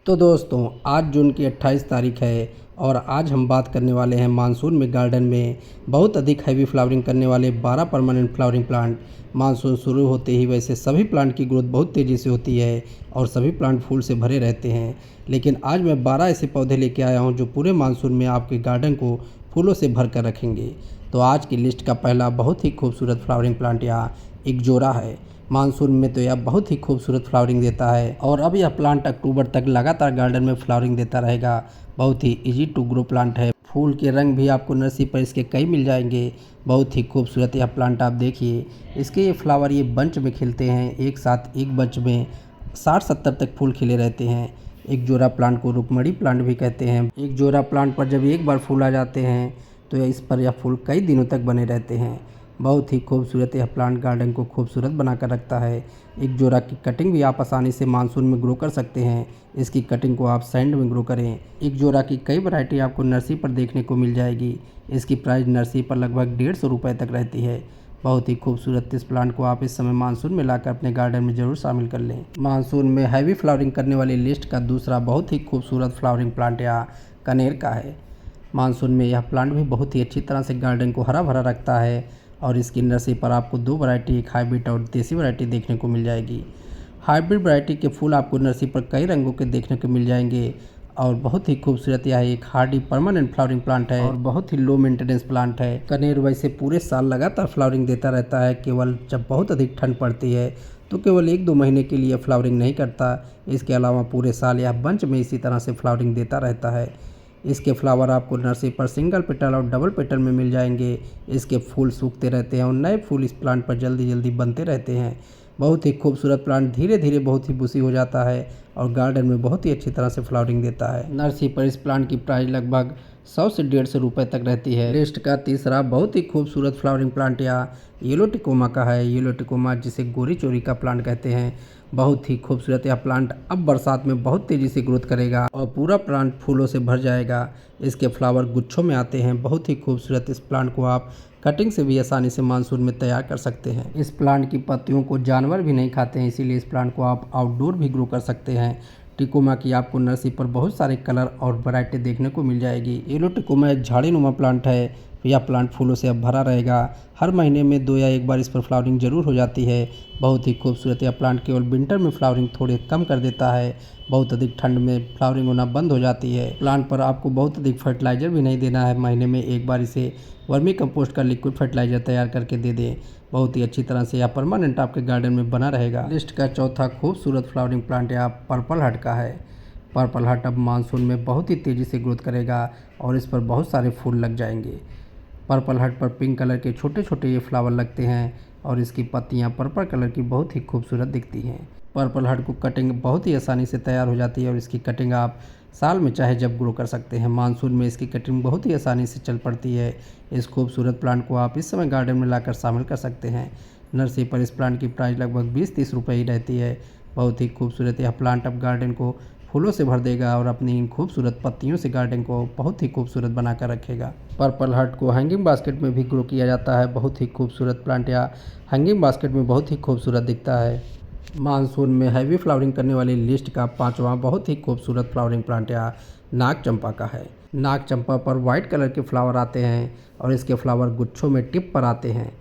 तो दोस्तों आज जून की 28 तारीख है और आज हम बात करने वाले हैं मानसून में गार्डन में बहुत अधिक हैवी फ्लावरिंग करने वाले 12 परमानेंट फ्लावरिंग प्लांट। मानसून शुरू होते ही वैसे सभी प्लांट की ग्रोथ बहुत तेज़ी से होती है और सभी प्लांट फूल से भरे रहते हैं, लेकिन आज मैं 12 ऐसे पौधे लेके आया हूं जो पूरे मानसून में आपके गार्डन को फूलों से भर कर रखेंगे। तो आज की लिस्ट का पहला बहुत ही खूबसूरत फ्लावरिंग प्लांट यहाँ इक्जोरा है। मानसून में तो यह बहुत ही खूबसूरत फ्लावरिंग देता है और अब यह प्लांट अक्टूबर तक लगातार गार्डन में फ्लावरिंग देता रहेगा। बहुत ही इजी टू ग्रो प्लांट है। फूल के रंग भी आपको नर्सरी पर इसके कई मिल जाएंगे। बहुत ही खूबसूरत यह प्लांट आप देखिए, इसके ये फ्लावर ये बंच में खिलते हैं, एक साथ एक बंच में 60-70 तक फूल खिले रहते हैं। एक जोड़ा प्लांट को रुकमणी प्लांट भी कहते हैं। एक जोड़ा प्लांट पर जब एक बार फूल आ जाते हैं तो इस पर यह फूल कई दिनों तक बने रहते हैं। बहुत ही खूबसूरत यह प्लांट गार्डन को खूबसूरत बनाकर रखता है। एक जोड़ा की कटिंग भी आप आसानी से मानसून में ग्रो कर सकते हैं। इसकी कटिंग को आप सैंड में ग्रो करें। एक जोड़ा की कई वैरायटी आपको नर्सरी पर देखने को मिल जाएगी। इसकी प्राइस नर्सरी पर लगभग 150 रुपये तक रहती है। बहुत ही खूबसूरत इस प्लांट को आप इस समय मानसून में लाकर अपने गार्डन में ज़रूर शामिल कर लें। मानसून में हैवी फ्लावरिंग करने वाली लिस्ट का दूसरा बहुत ही खूबसूरत फ्लावरिंग प्लांट यहाँ कनेर का है। मानसून में यह प्लांट भी बहुत ही अच्छी तरह से गार्डन को हरा भरा रखता है और इसकी नर्सरी पर आपको 2 वैरायटी, एक हाइब्रिड और देसी वैरायटी देखने को मिल जाएगी। हाइब्रिड वैरायटी के फूल आपको नर्सरी पर कई रंगों के देखने को मिल जाएंगे और बहुत ही खूबसूरत यह एक हार्डी परमानेंट फ्लावरिंग प्लांट है और बहुत ही लो मेंटेनेंस प्लांट है। कनेर वैसे पूरे साल लगातार फ्लावरिंग देता रहता है, केवल जब बहुत अधिक ठंड पड़ती है तो केवल 1-2 महीने के लिए फ्लावरिंग नहीं करता। इसके अलावा पूरे साल यह बंच में इसी तरह से फ्लावरिंग देता रहता है। इसके फ्लावर आपको नर्सरी पर सिंगल पेटल और डबल पेटल में मिल जाएंगे। इसके फूल सूखते रहते हैं और नए फूल इस प्लांट पर जल्दी जल्दी बनते रहते हैं। बहुत ही खूबसूरत प्लांट धीरे धीरे बहुत ही बुशी हो जाता है और गार्डन में बहुत ही अच्छी तरह से फ्लावरिंग देता है। नर्सरी पर इस प्लांट की प्राइस लगभग 100 से 150 रुपये तक रहती है। लिस्ट का तीसरा बहुत ही खूबसूरत फ्लावरिंग प्लांट यहाँ येलो टिकोमा का है। येलो टिकोमा जिसे गोरी चोरी का प्लांट कहते हैं। बहुत ही खूबसूरत यह प्लांट अब बरसात में बहुत तेज़ी से ग्रोथ करेगा और पूरा प्लांट फूलों से भर जाएगा। इसके फ्लावर गुच्छों में आते हैं। बहुत ही खूबसूरत इस प्लांट को आप कटिंग से भी आसानी से मानसून में तैयार कर सकते हैं। इस प्लांट की पत्तियों को जानवर भी नहीं खाते हैं, इसीलिए इस प्लांट को आप आउटडोर भी ग्रो कर सकते हैं। टिकोमा की आपको नर्सरी पर बहुत सारे कलर और वैरायटी देखने को मिल जाएगी। येलो टिकोमा एक झाड़ीनुमा प्लांट है। यह प्लांट फूलों से अब भरा रहेगा। हर महीने में 2 या 1 बार इस पर फ्लावरिंग जरूर हो जाती है। बहुत ही खूबसूरत यह प्लांट केवल विंटर में फ्लावरिंग थोड़े कम कर देता है। बहुत अधिक ठंड में फ्लावरिंग होना बंद हो जाती है। प्लांट पर आपको बहुत अधिक फर्टिलाइजर भी नहीं देना है। महीने में 1 बार इसे वर्मी कंपोस्ट का लिक्विड फर्टिलाइजर तैयार करके दे दें। बहुत ही अच्छी तरह से यह परमानेंट आपके गार्डन में बना रहेगा। लिस्ट का चौथा खूबसूरत फ्लावरिंग प्लांट यहाँ पर्पल हट का है। पर्पल हट अब मानसून में बहुत ही तेज़ी से ग्रोथ करेगा और इस पर बहुत सारे फूल लग जाएंगे। पर्पल हट पर पिंक कलर के छोटे छोटे ये फ्लावर लगते हैं और इसकी पत्तियां पर्पल कलर की बहुत ही खूबसूरत दिखती हैं। पर्पल हट को कटिंग बहुत ही आसानी से तैयार हो जाती है और इसकी कटिंग आप साल में चाहे जब ग्रो कर सकते हैं। मानसून में इसकी कटिंग बहुत ही आसानी से चल पड़ती है। इस खूबसूरत प्लांट को आप इस समय गार्डन में लाकर शामिल कर सकते हैं। नर्सरी पर इस प्लांट की प्राइस लगभग 20-30 रुपये ही रहती है। बहुत ही खूबसूरत यह प्लांट अब गार्डन को फूलों से भर देगा और अपनी इन खूबसूरत पत्तियों से गार्डन को बहुत ही खूबसूरत बनाकर रखेगा। पर्पल हर्ट को हैंगिंग बास्केट में भी ग्रो किया जाता है। बहुत ही खूबसूरत प्लांट या हैंगिंग बास्केट में बहुत ही खूबसूरत दिखता है। मानसून में हैवी फ्लावरिंग करने वाली लिस्ट का 5वां बहुत ही खूबसूरत फ्लावरिंग प्लांट या नाग चंपा का है। नाग चंपा पर वाइट कलर के फ्लावर आते हैं और इसके फ्लावर गुच्छों में टिप पर आते हैं।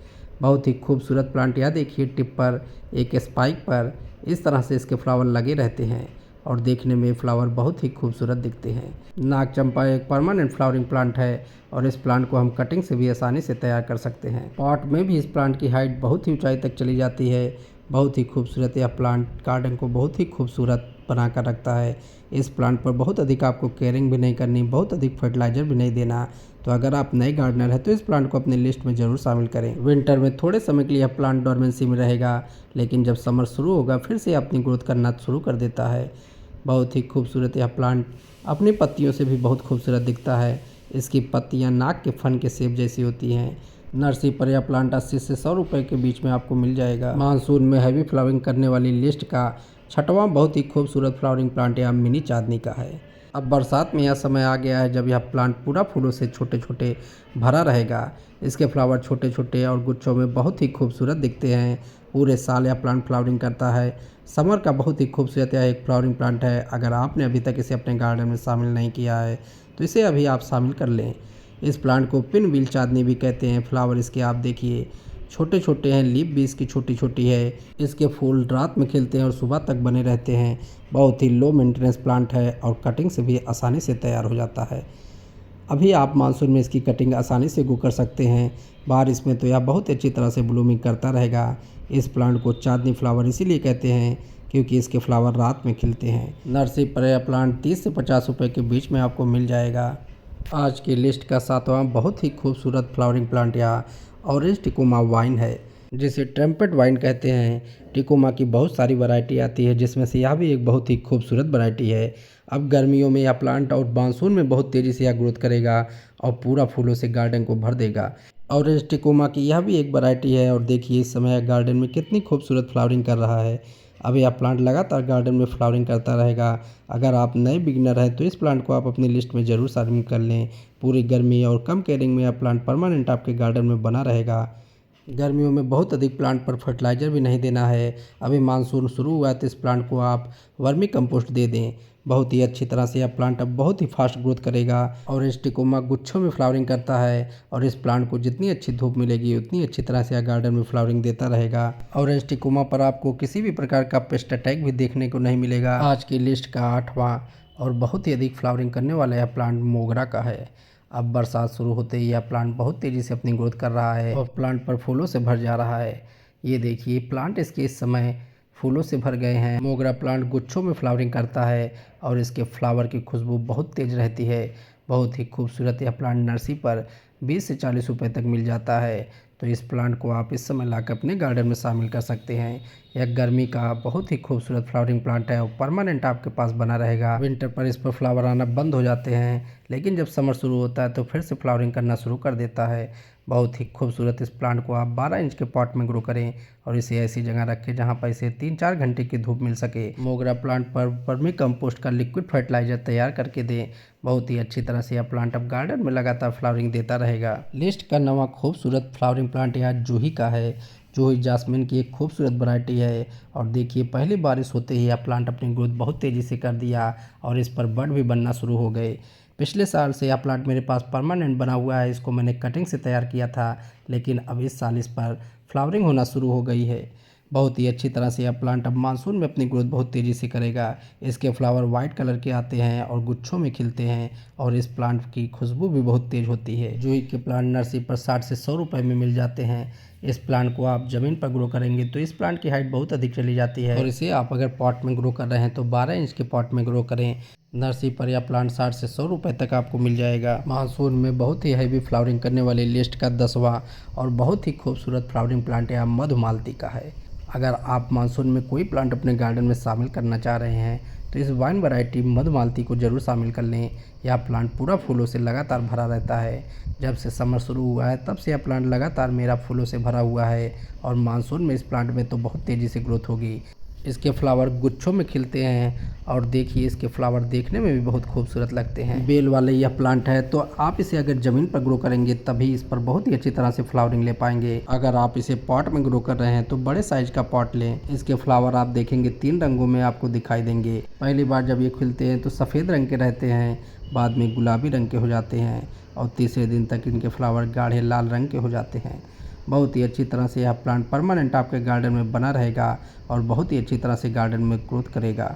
बहुत ही खूबसूरत प्लांट या देखिए, टिप पर एक स्पाइक पर इस तरह से इसके फ्लावर लगे रहते हैं और देखने में फ्लावर बहुत ही खूबसूरत दिखते हैं। नाग चंपा एक परमानेंट फ्लावरिंग प्लांट है और इस प्लांट को हम कटिंग से भी आसानी से तैयार कर सकते हैं। पॉट में भी इस प्लांट की हाइट बहुत ही ऊंचाई तक चली जाती है। बहुत ही खूबसूरत यह प्लांट गार्डन को बहुत ही खूबसूरत बनाकर रखता है। इस प्लांट पर बहुत अधिक आपको केयरिंग भी नहीं करनी, बहुत अधिक फर्टिलाइजर भी नहीं देना। तो अगर आप नए गार्डनर हैं तो इस प्लांट को अपनी लिस्ट में ज़रूर शामिल करें। विंटर में थोड़े समय के लिए यह प्लांट डोरमेंसी में रहेगा, लेकिन जब समर शुरू होगा फिर से अपनी ग्रोथ करना शुरू कर देता है। बहुत ही खूबसूरत यह प्लांट अपनी पत्तियों से भी बहुत खूबसूरत दिखता है। इसकी पत्तियां नाक के फन के शेप जैसी होती हैं। नर्सरी पर यह प्लांट 80 से 100 रुपये के बीच में आपको मिल जाएगा। मानसून में हैवी फ्लावरिंग करने वाली लिस्ट का 6वां बहुत ही खूबसूरत फ्लावरिंग प्लांट या मिनी चांदनी का है। अब बरसात में यह समय आ गया है जब यह प्लांट पूरा फूलों से छोटे छोटे भरा रहेगा। इसके फ्लावर छोटे छोटे और गुच्छों में बहुत ही खूबसूरत दिखते हैं। पूरे साल यह प्लांट फ्लावरिंग करता है। समर का बहुत ही खूबसूरत यह एक फ्लावरिंग प्लांट है। अगर आपने अभी तक इसे अपने गार्डन में शामिल नहीं किया है तो इसे अभी आप शामिल कर लें। इस प्लांट को पिन व्हील चांदनी भी कहते हैं। फ्लावर इसके आप देखिए छोटे छोटे हैं, लीफ भी इसकी छोटी छोटी है। इसके फूल रात में खिलते हैं और सुबह तक बने रहते हैं। बहुत ही लो मेंटेनेंस प्लांट है और कटिंग से भी आसानी से तैयार हो जाता है। अभी आप मानसून में इसकी कटिंग आसानी से कर सकते हैं। बारिश में तो यह बहुत अच्छी तरह से ब्लूमिंग करता रहेगा। इस प्लांट को चांदनी फ्लावर इसीलिए कहते हैं क्योंकि इसके फ्लावर रात में खिलते हैं। नर्सरी पर यह प्लांट 30 से 50 रुपये के बीच में आपको मिल जाएगा। आज की लिस्ट का 7वां बहुत ही खूबसूरत फ्लावरिंग प्लांट यह ऑरेंज टिकोमा वाइन है, जिसे ट्रम्पेट वाइन कहते हैं। टिकोमा की बहुत सारी वैरायटी आती है, जिसमें से यह भी एक बहुत ही खूबसूरत वैरायटी है। अब गर्मियों में यह प्लांट और मानसून में बहुत तेज़ी से यह ग्रोथ करेगा और पूरा फूलों से गार्डन को भर देगा। ऑरेंज टिकोमा की यह भी एक वैरायटी है और देखिए इस समय गार्डन में कितनी खूबसूरत फ्लावरिंग कर रहा है। अब यह प्लांट लगातार गार्डन में फ्लावरिंग करता रहेगा। अगर आप नए बिगिनर हैं तो इस प्लांट को आप अपनी लिस्ट में ज़रूर शामिल कर लें। पूरी गर्मी और कम केयरिंग में यह प्लांट परमानेंट आपके गार्डन में बना रहेगा। गर्मियों में बहुत अधिक प्लांट पर फर्टिलाइज़र भी नहीं देना है। अभी मानसून शुरू हुआ है तो इस प्लांट को आप वर्मी कंपोस्ट दे दें। बहुत ही अच्छी तरह से यह प्लांट अब बहुत ही फास्ट ग्रोथ करेगा। ऑरेंज टिकोमा गुच्छों में फ्लावरिंग करता है और इस प्लांट को जितनी अच्छी धूप मिलेगी उतनी अच्छी तरह से यह गार्डन में फ्लावरिंग देता रहेगा। ऑरेंज टिकोमा पर आपको किसी भी प्रकार का पेस्ट अटैक भी देखने को नहीं मिलेगा। आज की लिस्ट का 8वां और बहुत ही अधिक फ्लावरिंग करने वाला यह प्लांट मोगरा का है। अब बरसात शुरू होते ही यह प्लांट बहुत तेज़ी से अपनी ग्रोथ कर रहा है और प्लांट पर फूलों से भर जा रहा है। ये देखिए प्लांट इसके इस समय फूलों से भर गए हैं। मोगरा प्लांट गुच्छों में फ्लावरिंग करता है और इसके फ्लावर की खुशबू बहुत तेज़ रहती है। बहुत ही खूबसूरत यह प्लांट नर्सरी पर 20 से 40 रुपये तक मिल जाता है। तो इस प्लांट को आप इस समय लाकर अपने गार्डन में शामिल कर सकते हैं। यह गर्मी का बहुत ही खूबसूरत फ्लावरिंग प्लांट है और परमानेंट आपके पास बना रहेगा। विंटर पर इस पर फ्लावर आना बंद हो जाते हैं, लेकिन जब समर शुरू होता है तो फिर से फ्लावरिंग करना शुरू कर देता है। बहुत ही खूबसूरत इस प्लांट को आप 12 इंच के पॉट में ग्रो करें और इसे ऐसी जगह रखें जहां पर इसे 3-4 घंटे की धूप मिल सके। मोगरा प्लांट पर वर्मी कंपोस्ट का लिक्विड फर्टिलाइजर तैयार करके दें। बहुत ही अच्छी तरह से यह प्लांट अब गार्डन में लगातार फ्लावरिंग देता रहेगा। लिस्ट का 9वां खूबसूरत फ्लावरिंग प्लांट यह जूही का है। जूही जास्मिन की एक खूबसूरत वैरायटी है और देखिए पहली बारिश होते ही यह प्लांट अपनी ग्रोथ बहुत तेज़ी से कर दिया और इस पर बड भी बनना शुरू हो गए। पिछले साल से यह प्लांट मेरे पास परमानेंट बना हुआ है। इसको मैंने कटिंग से तैयार किया था, लेकिन अब इस साल इस पर फ्लावरिंग होना शुरू हो गई है। बहुत ही अच्छी तरह से यह प्लांट अब मानसून में अपनी ग्रोथ बहुत तेज़ी से करेगा। इसके फ्लावर वाइट कलर के आते हैं और गुच्छों में खिलते हैं और इस प्लांट की खुशबू भी बहुत तेज़ होती है। जूही के प्लांट नर्सरी पर 60 से 100 रुपये में मिल जाते हैं। इस प्लांट को आप ज़मीन पर ग्रो करेंगे तो इस प्लांट की हाइट बहुत अधिक चली जाती है और इसे आप अगर पॉट में ग्रो कर रहे हैं तो 12 इंच के पॉट में ग्रो करें। नर्सरी पर यह प्लांट 60 से 100 रुपये तक आपको मिल जाएगा। मानसून में बहुत ही हैवी फ्लावरिंग करने वाली लिस्ट का 10वां और बहुत ही खूबसूरत फ्लावरिंग प्लांट यह मधुमालती का है। अगर आप मानसून में कोई प्लांट अपने गार्डन में शामिल करना चाह रहे हैं तो इस वाइन वैरायटी मधुमालती को ज़रूर शामिल कर लें। यह प्लांट पूरा फूलों से लगातार भरा रहता है। जब से समर शुरू हुआ है तब से यह प्लांट लगातार मेरा फूलों से भरा हुआ है और मानसून में इस प्लांट में तो बहुत तेज़ी से ग्रोथ होगी। इसके फ्लावर गुच्छों में खिलते हैं और देखिए इसके फ्लावर देखने में भी बहुत खूबसूरत लगते हैं। बेल वाले यह प्लांट है तो आप इसे अगर ज़मीन पर ग्रो करेंगे तभी इस पर बहुत ही अच्छी तरह से फ्लावरिंग ले पाएंगे। अगर आप इसे पॉट में ग्रो कर रहे हैं तो बड़े साइज का पॉट लें। इसके फ्लावर आप देखेंगे 3 रंगों में आपको दिखाई देंगे। पहली बार जब ये खिलते हैं तो सफ़ेद रंग के रहते हैं, बाद में गुलाबी रंग के हो जाते हैं और तीसरे दिन तक इनके फ्लावर गाढ़े लाल रंग के हो जाते हैं। बहुत ही अच्छी तरह से यह प्लांट परमानेंट आपके गार्डन में बना रहेगा और बहुत ही अच्छी तरह से गार्डन में ग्रोथ करेगा।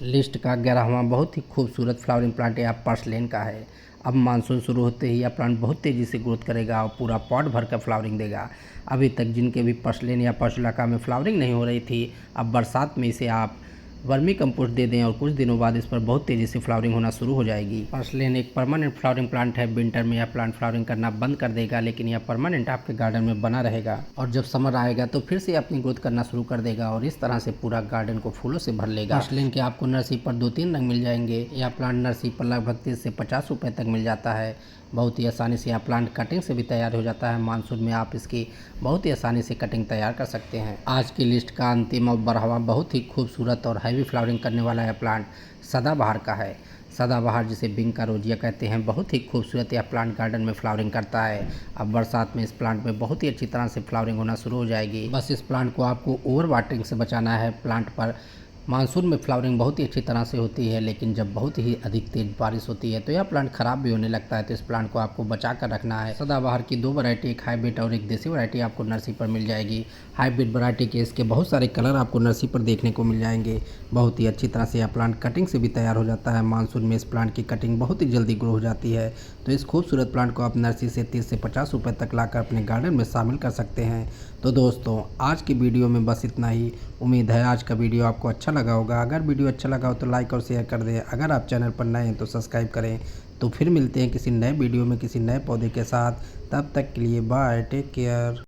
लिस्ट का 11वां बहुत ही खूबसूरत फ्लावरिंग प्लांट यह पर्सलेन का है। अब मानसून शुरू होते ही यह प्लांट बहुत तेज़ी से ग्रोथ करेगा और पूरा पॉट भर कर फ्लावरिंग देगा। अभी तक जिनके भी पर्सलेन या पर्सुलाका में फ्लावरिंग नहीं हो रही थी, अब बरसात में इसे आप वर्मी कंपोस्ट दे दें और कुछ दिनों बाद इस पर बहुत तेज़ी से फ्लावरिंग होना शुरू हो जाएगी। पर्सलेन एक परमानेंट फ्लावरिंग प्लांट है। विंटर में यह प्लांट फ्लावरिंग करना बंद कर देगा, लेकिन यह परमानेंट आपके गार्डन में बना रहेगा और जब समर आएगा तो फिर से अपनी ग्रोथ करना शुरू कर देगा और इस तरह से पूरा गार्डन को फूलों से भर लेगा। पर्सलेन के आपको नर्सरी पर 2-3 रंग मिल जाएंगे। यह प्लांट नर्सरी पर लगभग 30 से 50 रुपये तक मिल जाता है। बहुत ही आसानी से यह प्लांट कटिंग से भी तैयार हो जाता है। मानसून में आप इसकी बहुत ही आसानी से कटिंग तैयार कर सकते हैं। आज की लिस्ट का अंतिम और 12वां बहुत ही खूबसूरत और हैवी फ्लावरिंग करने वाला यह प्लांट सदाबहार का है। सदाबहार जिसे बिंग का रोजिया कहते हैं, बहुत ही खूबसूरत यह प्लांट गार्डन में फ्लावरिंग करता है। अब बरसात में इस प्लांट में बहुत ही अच्छी तरह से फ्लावरिंग होना शुरू हो जाएगी। बस इस प्लांट को आपको ओवर वाटरिंग से बचाना है। प्लांट पर मानसून में फ्लावरिंग बहुत ही अच्छी तरह से होती है, लेकिन जब बहुत ही अधिक तेज बारिश होती है तो यह प्लांट खराब भी होने लगता है। तो इस प्लांट को आपको बचा कर रखना है। सदाबहार की 2 वैरायटी, एक हाइब्रिड और एक देसी वैरायटी आपको नर्सरी पर मिल जाएगी। हाइब्रिड वैरायटी के इसके बहुत सारे कलर आपको नर्सरी पर देखने को मिल जाएंगे। बहुत ही अच्छी तरह से यह प्लांट कटिंग से भी तैयार हो जाता है। मानसून में इस प्लांट की कटिंग बहुत ही जल्दी ग्रो हो जाती है। तो इस खूबसूरत प्लांट को आप नर्सरी से 30 से 50 रुपये तक लाकर अपने गार्डन में शामिल कर सकते हैं। तो दोस्तों, आज की वीडियो में बस इतना ही। उम्मीद है आज का वीडियो आपको अच्छा लगा होगा। अगर वीडियो अच्छा लगा हो तो लाइक और शेयर कर दें। अगर आप चैनल पर नए हैं तो सब्सक्राइब करें। तो फिर मिलते हैं किसी नए वीडियो में किसी नए पौधे के साथ। तब तक के लिए बाय, टेक केयर।